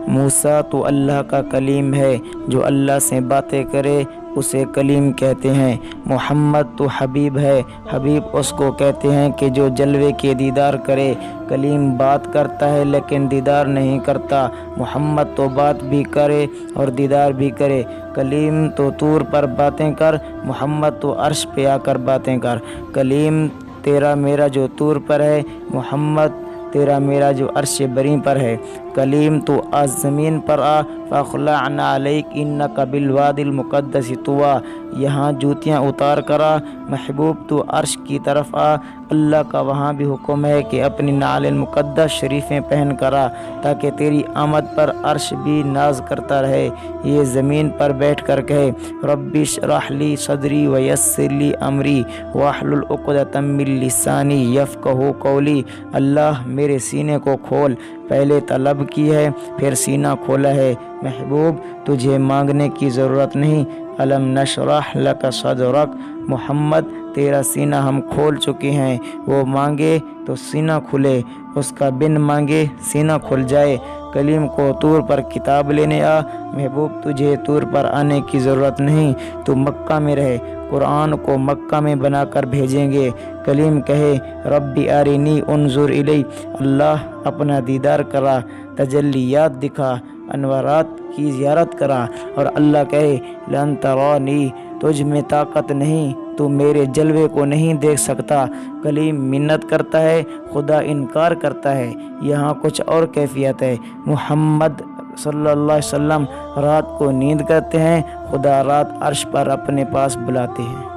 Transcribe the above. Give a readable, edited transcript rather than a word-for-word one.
موسیٰ تو اللہ کا کلیم ہے، جو اللہ سے باتیں کرے اسے کلیم کہتے ہیں۔ محمد تو حبیب ہے، حبیب اس کو کہتے ہیں کہ جو جلوے کے دیدار کرے۔ کلیم بات کرتا ہے لیکن دیدار نہیں کرتا، محمد تو بات بھی کرے اور دیدار بھی کرے۔ کلیم تو طور پر باتیں کر، محمد تو عرش پہ آ کر باتیں کر۔ کلیم تیرا میرا جو طور پر ہے، محمد تیرا میرا جو عرش بری پر ہے۔ کلیم تو آج زمین پر آ، فاخلعنا علیک انک بالوادی المقدس طویٰ، یہاں جوتیاں اتار کر آ، محبوب تو عرش کی طرف آ۔ اللہ کا وہاں بھی حکم ہے کہ اپنی نعل مقدس شریفیں پہن کر آ، تاکہ تیری آمد پر عرش بھی ناز کرتا رہے۔ یہ زمین پر بیٹھ کر کہے، رب اشرح لی صدری ویسر لی امری واحلل عقدۃ من لسانی یفقہوا قولی۔ اللہ میرے سینے کو کھول، پہلے طلب کی ہے پھر سینہ کھولا ہے۔ محبوب تجھے مانگنے کی ضرورت نہیں، الم نشرح لک صدرک، محمد تیرا سینہ ہم کھول چکے ہیں۔ وہ مانگے تو سینہ کھلے، اس کا بن مانگے سینہ کھل جائے۔ کلیم کو طور پر کتاب لینے آ، محبوب تجھے طور پر آنے کی ضرورت نہیں، تو مکہ میں رہے، قرآن کو مکہ میں بنا کر بھیجیں گے۔ کلیم کہے، ربی ارنی انظر الی، اللہ اپنا دیدار کرا، تجلیات دکھا، انوارات کی زیارت کرا۔ اور اللہ کہے، لن ترانی، تجھ میں طاقت نہیں، تو میرے جلوے کو نہیں دیکھ سکتا۔ کلیم منت کرتا ہے، خدا انکار کرتا ہے، یہاں کچھ اور کیفیت ہے۔ محمد صلی اللہ علیہ وسلم رات کو نیند کرتے ہیں، خدا رات عرش پر اپنے پاس بلاتے ہیں۔